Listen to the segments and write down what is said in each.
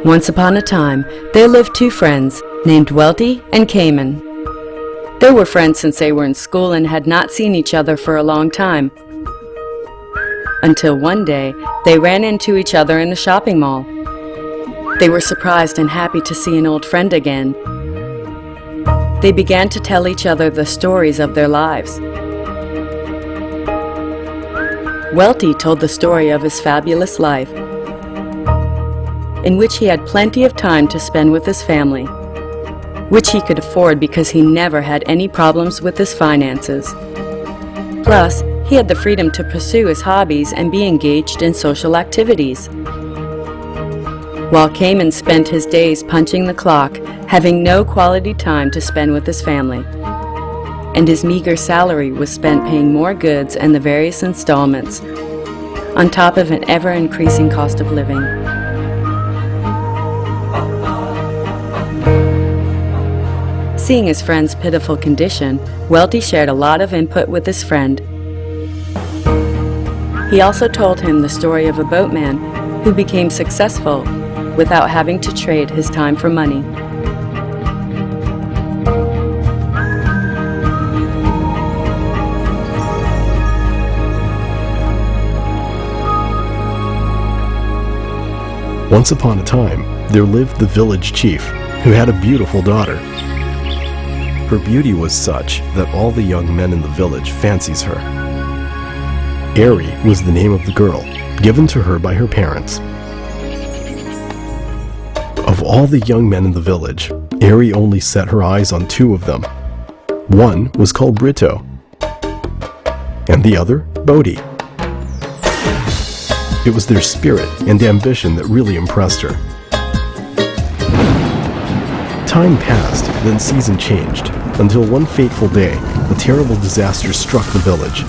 Once upon a time, there lived two friends named Welty and Kamen. They were friends since they were in school and had not seen each other for a long time. Until one day, they ran into each other in a shopping mall. They were surprised and happy to see an old friend again. They began to tell each other the stories of their lives. Welty told the story of his fabulous life, in which he had plenty of time to spend with his family, which he could afford because he never had any problems with his finances. Plus, he had the freedom to pursue his hobbies and be engaged in social activities. While Kamen spent his days punching the clock, having no quality time to spend with his family, and his meager salary was spent paying more goods and the various installments, on top of an ever-increasing cost of living. Seeing his friend's pitiful condition, Welty shared a lot of input with his friend. He also told him the story of a boatman who became successful without having to trade his time for money. Once upon a time, there lived the village chief, who had a beautiful daughter. Her beauty was such that all the young men in the village fancies her. Eri was the name of the girl, given to her by her parents. Of all the young men in the village, Eri only set her eyes on two of them. One was called Brito, and the other, Bodhi. It was their spirit and ambition that really impressed her. Time passed, then season changed, until one fateful day, a terrible disaster struck the village.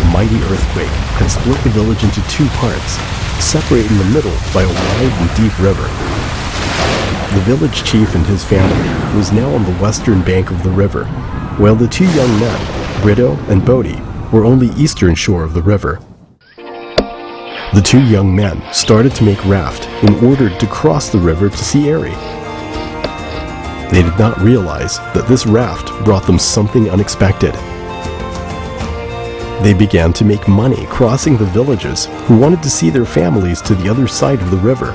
A mighty earthquake had split the village into two parts, separated in the middle by a wide and deep river. The village chief and his family was now on the western bank of the river, while the two young men, Brito and Bodhi, were on the eastern shore of the river. The two young men started to make raft in order to cross the river to see Eri. They did not realize that this raft brought them something unexpected. They began to make money crossing the villages who wanted to see their families to the other side of the river.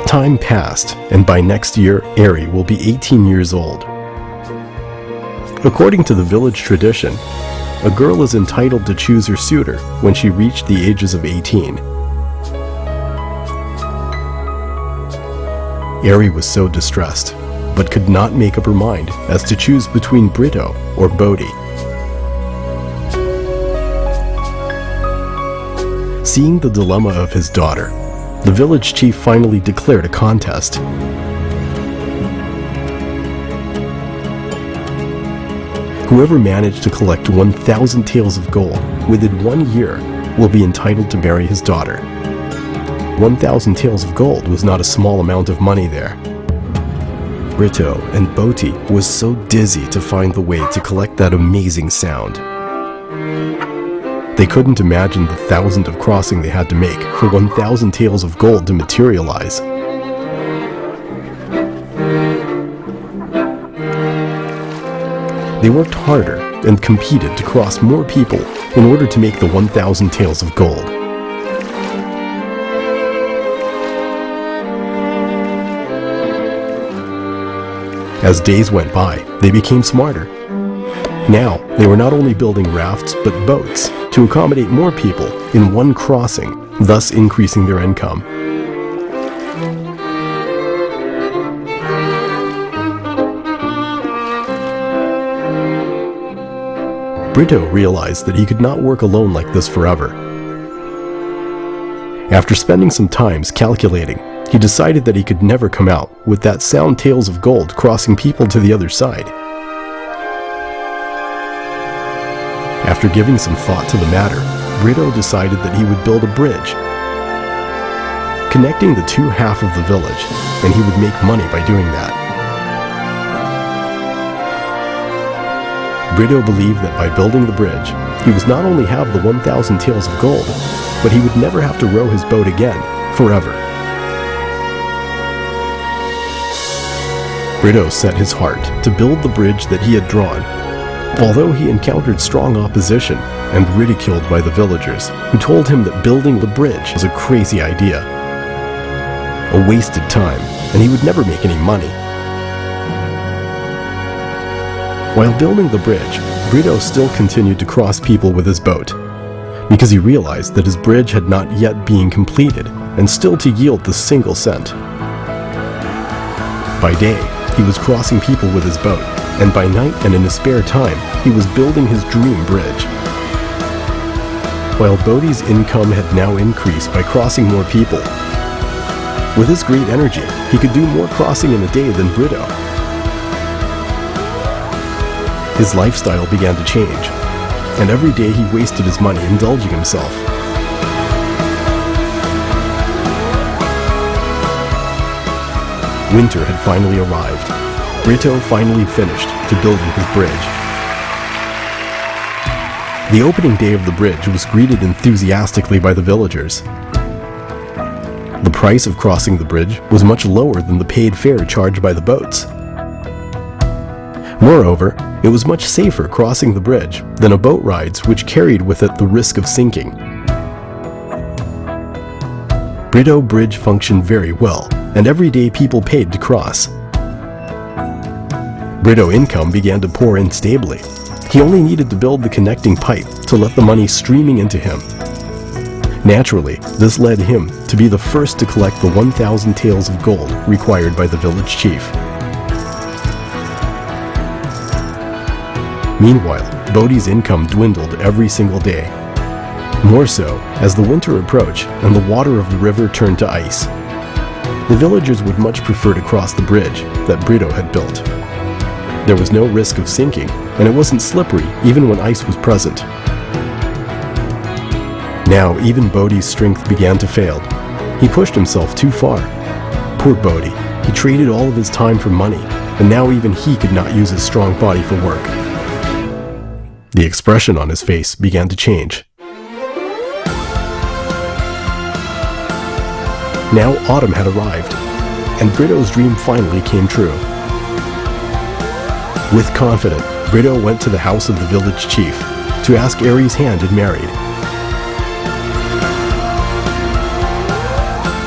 Time passed, and by next year, Eri will be 18 years old. According to the village tradition, a girl is entitled to choose her suitor when she reached the ages of 18. Eri was so distressed, but could not make up her mind as to choose between Brito or Bodhi. Seeing the dilemma of his daughter, the village chief finally declared a contest. Whoever managed to collect 1,000 taels of gold within 1 year will be entitled to marry his daughter. 1,000 taels of gold was not a small amount of money there. Brito and Bodhi was so dizzy to find the way to collect that amazing sound. They couldn't imagine the thousand of crossing they had to make for 1,000 taels of gold to materialize. They worked harder and competed to cross more people in order to make the 1,000 taels of gold. As days went by, they became smarter. Now, they were not only building rafts but boats to accommodate more people in one crossing, thus increasing their income. Brito realized that he could not work alone like this forever. After spending some time calculating, he decided that he could never come out with that sound tails of gold crossing people to the other side. After giving some thought to the matter, Brito decided that he would build a bridge, connecting the two halves of the village, and he would make money by doing that. Brito believed that by building the bridge, he was not only have the 1,000 taels of gold, but he would never have to row his boat again, forever. Brito set his heart to build the bridge that he had drawn, although he encountered strong opposition and ridiculed by the villagers, who told him that building the bridge was a crazy idea, a wasted time, and he would never make any money. While building the bridge, Brito still continued to cross people with his boat, because he realized that his bridge had not yet been completed and still to yield the single cent. By day, he was crossing people with his boat, and by night and in his spare time, he was building his dream bridge. While Bodhi's income had now increased by crossing more people, with his great energy, he could do more crossing in a day than Brito. His lifestyle began to change, and every day he wasted his money indulging himself. Winter had finally arrived. Brito finally finished to building his bridge. The opening day of the bridge was greeted enthusiastically by the villagers. The price of crossing the bridge was much lower than the paid fare charged by the boats. Moreover, it was much safer crossing the bridge than a boat rides which carried with it the risk of sinking. Brito Bridge functioned very well, and every day people paid to cross. Brito income began to pour in stably. He only needed to build the connecting pipe to let the money streaming into him. Naturally, this led him to be the first to collect the 1,000 taels of gold required by the village chief. Meanwhile, Bodhi's income dwindled every single day. More so as the winter approached and the water of the river turned to ice. The villagers would much prefer to cross the bridge that Brito had built. There was no risk of sinking, and it wasn't slippery even when ice was present. Now, even Bodhi's strength began to fail. He pushed himself too far. Poor Bodhi, he traded all of his time for money, and now even he could not use his strong body for work. The expression on his face began to change. Now autumn had arrived, and Brito's dream finally came true. With confidence, Brito went to the house of the village chief to ask Ari's hand in marriage.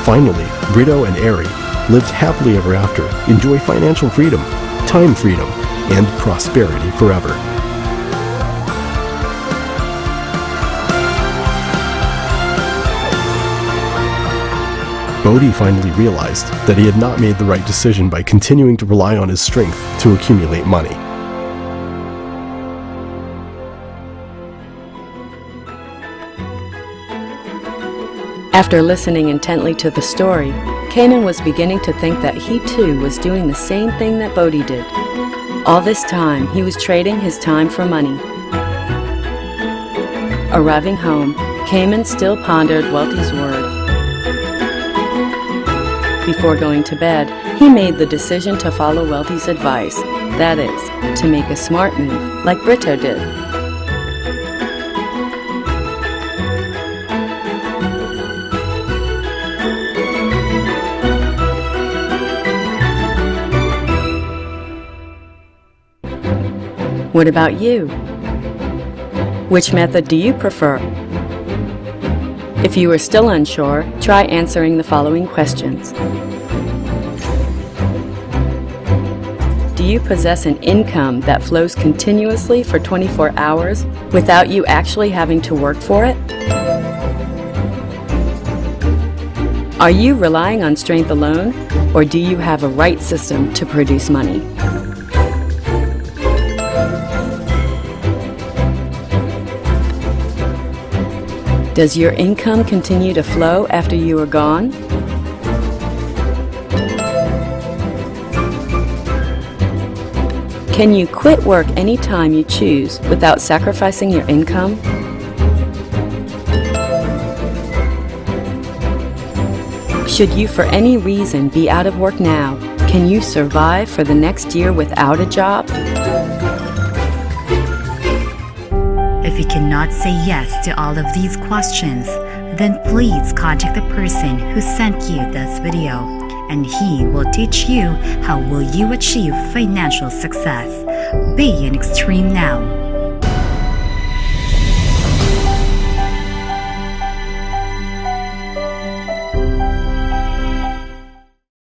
Finally, Brito and Ari lived happily ever after, enjoy financial freedom, time freedom, and prosperity forever. Bodhi finally realized that he had not made the right decision by continuing to rely on his strength to accumulate money. After listening intently to the story, Kamen was beginning to think that he too was doing the same thing that Bodhi did. All this time, he was trading his time for money. Arriving home, Kamen still pondered Welty's word. Before going to bed, he made the decision to follow Welty's advice, that is, to make a smart move like Brito did. What about you? Which method do you prefer? If you are still unsure, try answering the following questions. Do you possess an income that flows continuously for 24 hours without you actually having to work for it? Are you relying on strength alone, or do you have a right system to produce money? Does your income continue to flow after you are gone? Can you quit work anytime you choose without sacrificing your income? Should you for any reason be out of work now, can you survive for the next year without a job? you cannot say yes to all of these questions, then please contact the person who sent you this video, and he will teach you how will you achieve financial success. Be an extreme now.